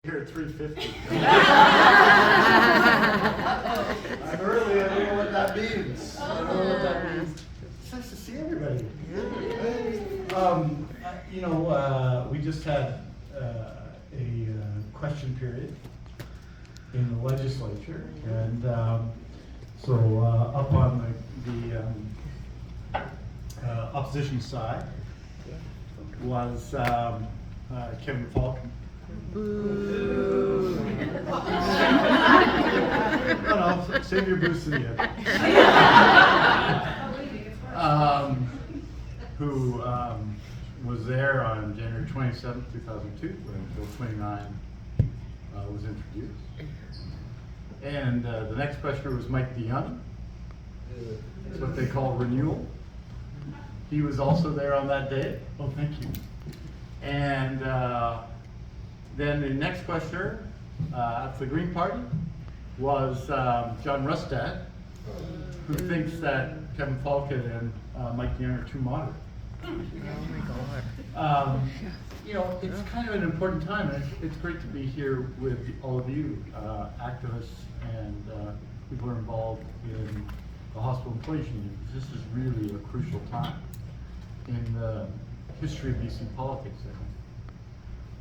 Here at 3:50. I'm early, I don't know what that means. It's nice to see everybody. We just had a question period in the legislature, and so up on the opposition side was Kevin Falcon. Boo. No, save your boos to the end. Who was there on January 27th, 2002, when Bill 29 was introduced. And the next questioner was Mike DeYoung. It's what they call renewal. He was also there on that day. Oh, thank you. And then the next questioner for the Green Party was John Rustad, who thinks that Kevin Falcon and Mike DeYoung are too moderate. Oh my God. It's kind of an important time, and it's great to be here with all of you, activists and people who are involved in the hospital employees union. This is really a crucial time in the history of BC politics, I think.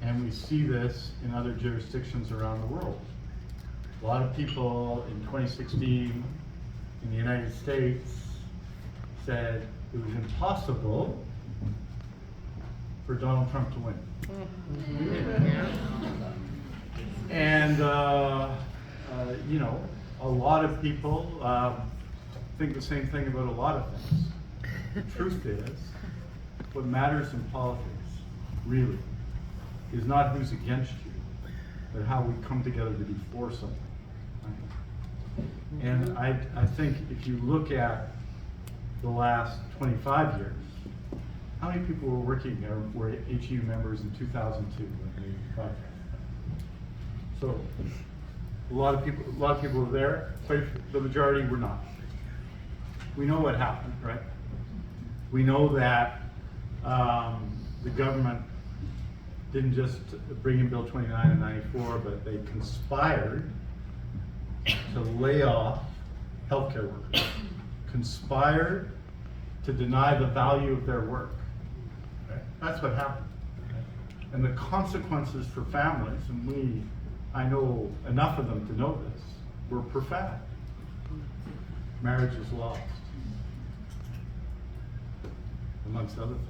And we see this in other jurisdictions around the world. A lot of people in 2016 in the United States said it was impossible for Donald Trump to win. And, a lot of people think the same thing about a lot of things. The truth is, what matters in politics, really, is not who's against you, but how we come together to be for something. Right? And I think if you look at the last 25 years, how many people were HU members in 2002 when we project? So a lot of people were there, but the majority were not. We know what happened, right? We know that the government didn't just bring in Bill 29 in '94, but they conspired to lay off healthcare workers, conspired to deny the value of their work. Okay? That's what happened. And the consequences for families, and I know enough of them to know this, were profound. Marriage is lost, amongst other things.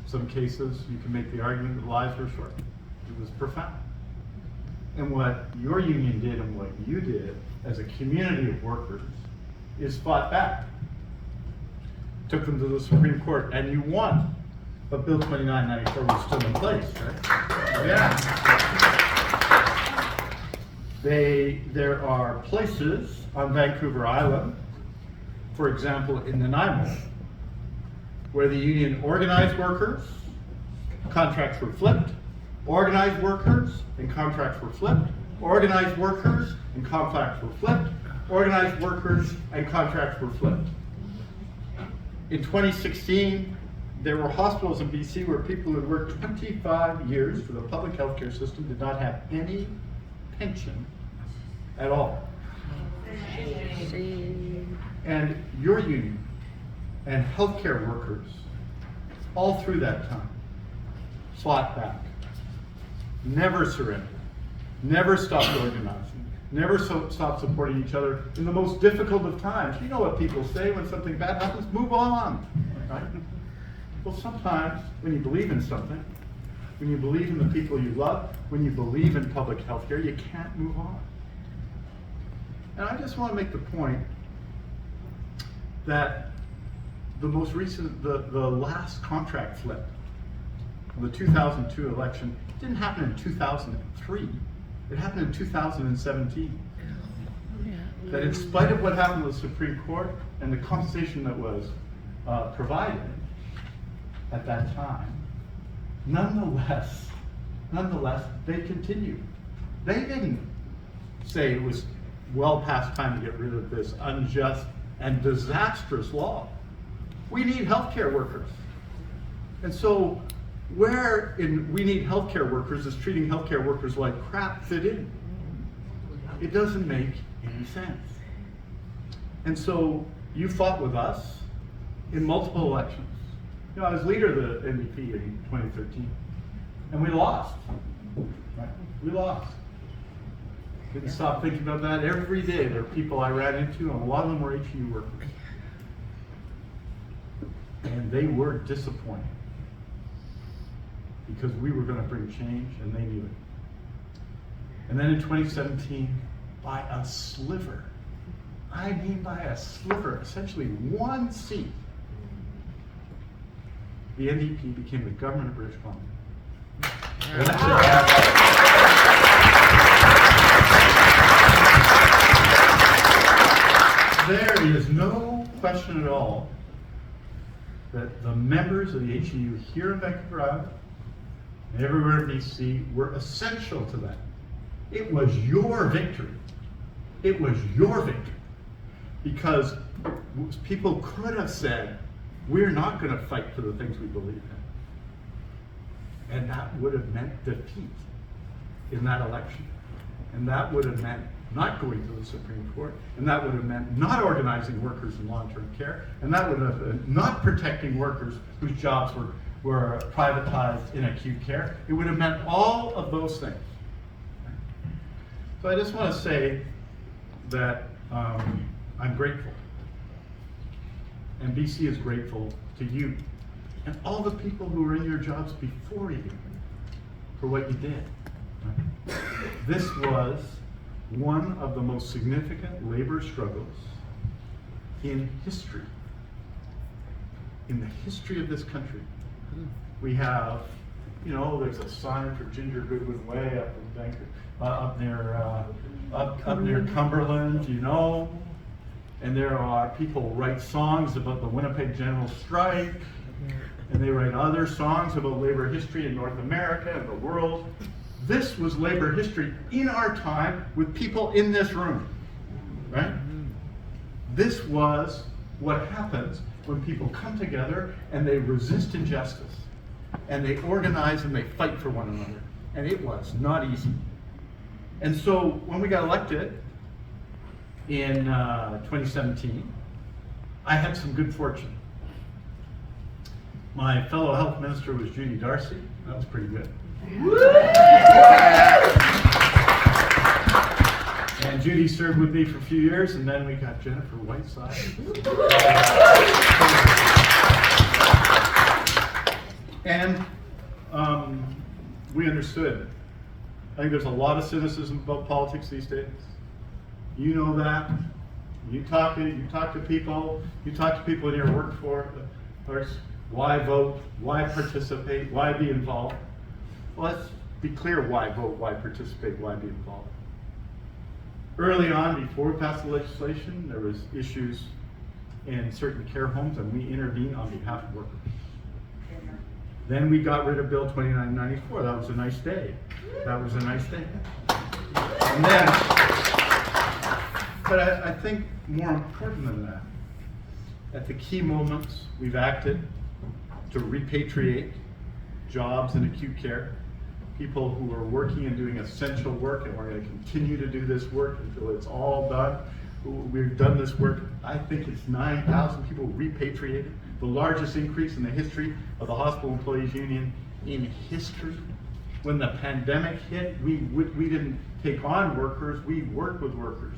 Some cases, you can make the argument that lives were short. It was profound. And what your union did and what you did as a community of workers is fought back. Took them to the Supreme Court, and you won. But Bill 2994 was still in place, right? Yeah. There are places on Vancouver Island, for example, in Nanaimo, where the union organized workers, contracts were flipped, organized workers and contracts were flipped, organized workers and contracts were flipped, organized workers and contracts were flipped. In 2016, there were hospitals in BC where people who had worked 25 years for the public healthcare system did not have any pension at all. And your union and healthcare workers, all through that time, fought back, never surrendered, never stopped organizing, never stopped supporting each other in the most difficult of times. You know what people say when something bad happens, move on, right? Well, sometimes when you believe in something, when you believe in the people you love, when you believe in public health care, you can't move on. And I just want to make the point that the most recent, the last contract flip, the 2002 election, didn't happen in 2003. It happened in 2017. That in spite of what happened to the Supreme Court and the compensation that was provided at that time, nonetheless, they continued. They didn't say it was well past time to get rid of this unjust and disastrous law. We need healthcare workers. And so Where in we need healthcare workers is treating healthcare workers like crap fit in? It doesn't make any sense. And so you fought with us in multiple elections. You know, I was leader of the NDP in 2013, and we lost. Right? We lost. Didn't stop thinking about that. Every day there are people I ran into, and a lot of them were HEU workers. And they were disappointed because we were going to bring change, and they knew it. And then in 2017, by a sliver, I mean by a sliver, essentially one seat, the NDP became the government of British Columbia. There is no question at all that the members of the HEU here in Vancouver Island and everywhere in BC were essential to that. It was your victory. It was your victory. Because people could have said, we're not going to fight for the things we believe in. And that would have meant defeat in that election. And that would have meant not going to the Supreme Court. And that would have meant not organizing workers in long-term care. And that would have been not protecting workers whose jobs were privatized in acute care. It would have meant all of those things. So I just want to say that I'm grateful. And BC is grateful to you and all the people who were in your jobs before you for what you did. This was one of the most significant labor struggles in history. In the history of this country. We have, you know, there's a sign for Ginger Goodwin Way up in Vancouver, up near Cumberland, you know. And there are people write songs about the Winnipeg General Strike, and they write other songs about labor history in North America and the world. This was labor history in our time with people in this room, right? This was what happens when people come together and they resist injustice, and they organize and they fight for one another. And it was not easy. And so when we got elected in 2017, I had some good fortune. My fellow health minister was Judy Darcy. That was pretty good. And Judy served with me for a few years, and then we got Jennifer Whiteside. And we understood. I think there's a lot of cynicism about politics these days. You know that. You talk to people in your workforce. Why vote? Why participate? Why be involved? Well, let's be clear why vote, why participate, why be involved. Early on, before we passed the legislation, there was issues in certain care homes, and we intervened on behalf of workers. Then we got rid of Bill 2994. That was a nice day. That was a nice day. And then, but I think more important than that, at the key moments, we've acted to repatriate jobs in acute care, people who are working and doing essential work, and we're going to continue to do this work until it's all done. We've done this work. I think it's 9,000 people repatriated, the largest increase in the history of the Hospital Employees Union in history. When the pandemic hit, we didn't take on workers, we worked with workers.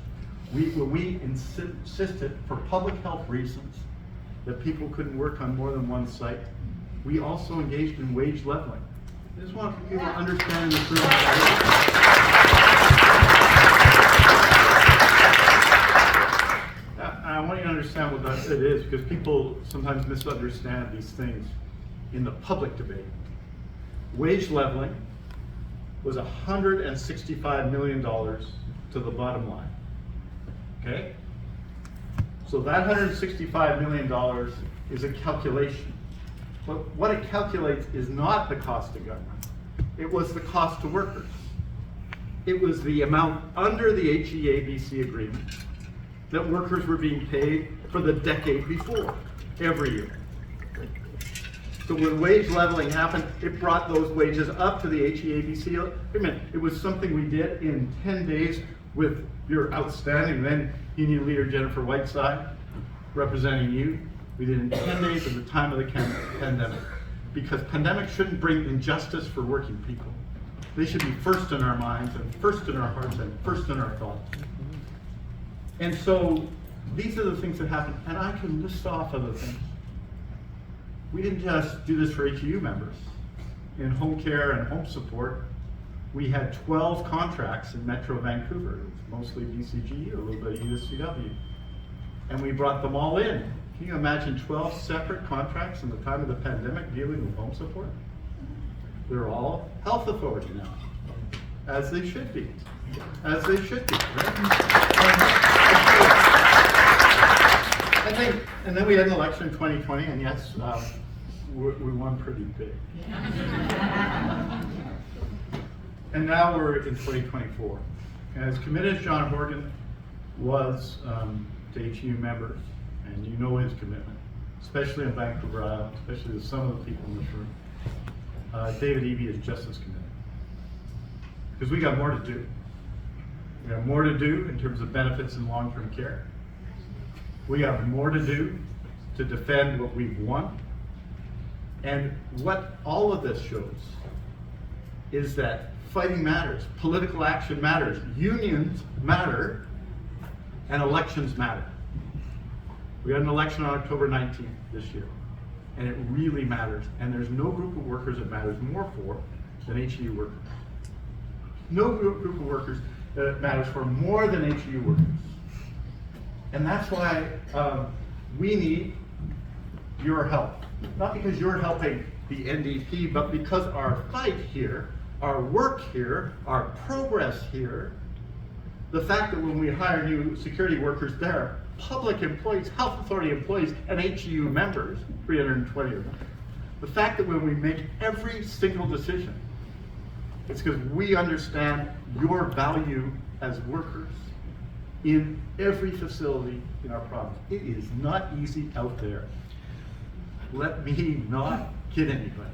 We insisted, for public health reasons, that people couldn't work on more than one site. We also engaged in wage leveling. I just want people to understand in this room. I want you to understand what that is, because people sometimes misunderstand these things in the public debate. Wage leveling was $165 million to the bottom line. Okay? So that $165 million is a calculation. But what it calculates is not the cost to government. It was the cost to workers. It was the amount under the HEA-BC agreement that workers were being paid for the decade before, every year. So when wage leveling happened, it brought those wages up to the HEABC agreement. It was something we did in 10 days with your outstanding then union leader Jennifer Whiteside representing you. We did it in 10 days at the time of the pandemic. Because pandemics shouldn't bring injustice for working people. They should be first in our minds and first in our hearts and first in our thoughts. And so these are the things that happen, and I can list off other things. We didn't just do this for HEU members. In home care and home support, we had 12 contracts in Metro Vancouver. It was mostly BCGU, a little bit of USCW. And we brought them all in. Can you imagine 12 separate contracts in the time of the pandemic dealing with home support? They're all health authority now, as they should be. As they should be, right? I think, and then we had an election in 2020, and yes, we won pretty big. And now we're in 2024. And as committed as John Horgan was to HEU members, and you know his commitment, especially in Vancouver Island, especially to some of the people in this room, David Eby is just as committed. Because we got more to do. We have more to do in terms of benefits in long-term care. We have more to do to defend what we've won. And what all of this shows is that fighting matters, political action matters, unions matter, and elections matter. We had an election on October 19th this year, and it really matters. And there's no group of workers it matters more for than HEU workers. No group of workers that it matters for more than HEU workers. And that's why we need your help. Not because you're helping the NDP, but because our fight here, our work here, our progress here, the fact that when we hire new security workers, they're public employees, health authority employees, and HEU members, 320 of them. The fact that when we make every single decision, it's because we understand your value as workers in every facility in our province. It is not easy out there. Let me not kid anybody.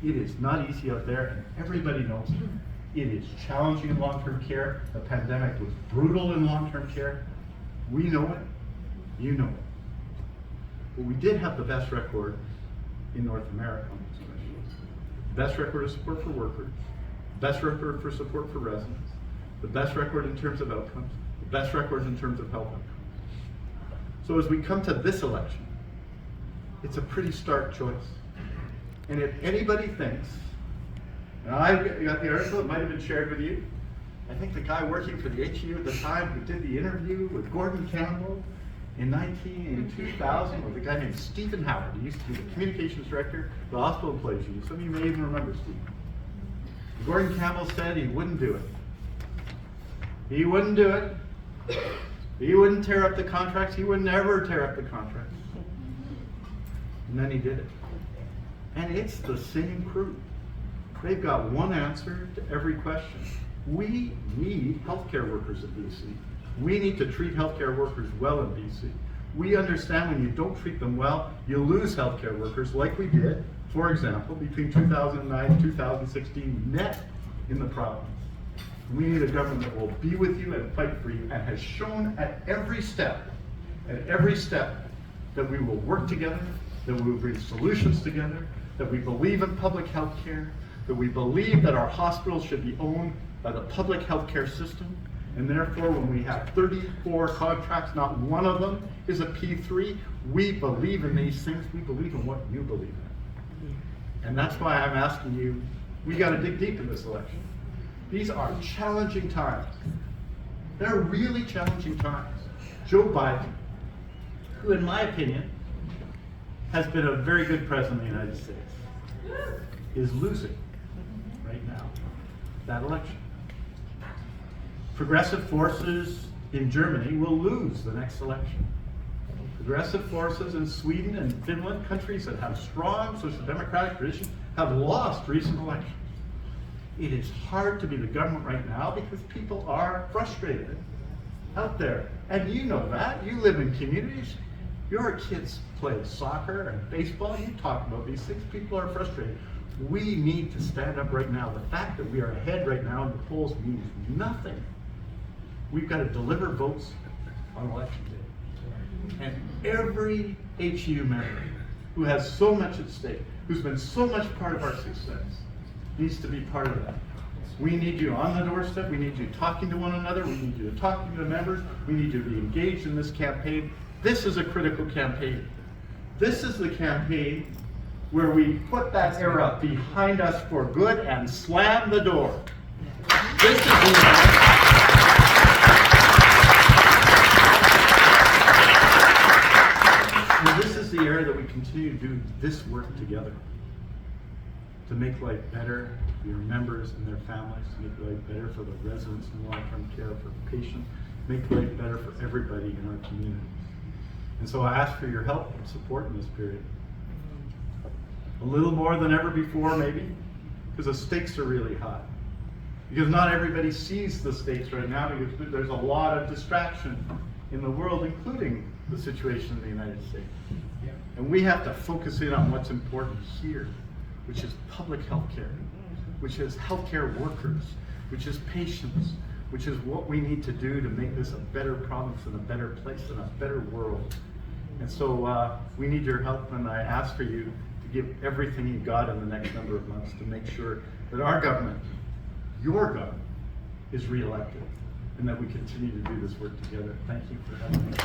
It is not easy out there, and everybody knows it. It is challenging in long-term care. The pandemic was brutal in long-term care. We know it. You know it. But we did have the best record in North America on this question. Best record of support for workers, best record for support for residents, the best record in terms of outcomes, the best record in terms of health outcomes. So as we come to this election, it's a pretty stark choice. And if anybody thinks, and I got the article, it might have been shared with you. I think the guy working for the HEU at the time who did the interview with Gordon Campbell in 2000 was a guy named Stephen Howard. He used to be the communications director of the Hospital Employees Union. Some of you may even remember Stephen. Gordon Campbell said he wouldn't do it. He wouldn't do it. He wouldn't tear up the contracts. He would never tear up the contracts. And then he did it. And it's the same crew. They've got one answer to every question. We need healthcare workers in BC. We need to treat healthcare workers well in BC. We understand when you don't treat them well, you lose healthcare workers like we did, for example, between 2009 and 2016 net in the province. We need a government that will be with you and fight for you and has shown at every step, that we will work together, that we will bring solutions together, that we believe in public health care, that we believe that our hospitals should be owned by the public health care system, and therefore when we have 34 contracts, not one of them is a P3, we believe in these things, we believe in what you believe in. And that's why I'm asking you, we got to dig deep in this election. These are challenging times. They're really challenging times. Joe Biden, who in my opinion has been a very good president of the United States, is losing right now that election. Progressive forces in Germany will lose the next election. Progressive forces in Sweden and Finland, countries that have strong social democratic traditions, have lost recent elections. It is hard to be the government right now because people are frustrated out there. And you know that. You live in communities. Your kids play soccer and baseball. You talk about these things. People are frustrated. We need to stand up right now. The fact that we are ahead right now in the polls means nothing. We've got to deliver votes on election day. And every HU member who has so much at stake, who's been so much part of our success, needs to be part of that. We need you on the doorstep. We need you talking to one another. We need you to talk to the members. We need you to be engaged in this campaign. This is a critical campaign. This is the campaign where we put that era behind us for good and slam the door. This is the and this is the era that we continue to do this work together. To make life better for your members and their families, to make life better for the residents in long-term care, for patients, make life better for everybody in our communities. And so I ask for your help and support in this period. A little more than ever before, maybe, because the stakes are really high. Because not everybody sees the stakes right now, because there's a lot of distraction in the world, including the situation in the United States. And we have to focus in on what's important here, which is public health care, which is healthcare workers, which is patients, which is what we need to do to make this a better province and a better place and a better world. And so we need your help, and I ask for you to give everything you got in the next number of months to make sure that our government, your government, is reelected, and that we continue to do this work together. Thank you for having me.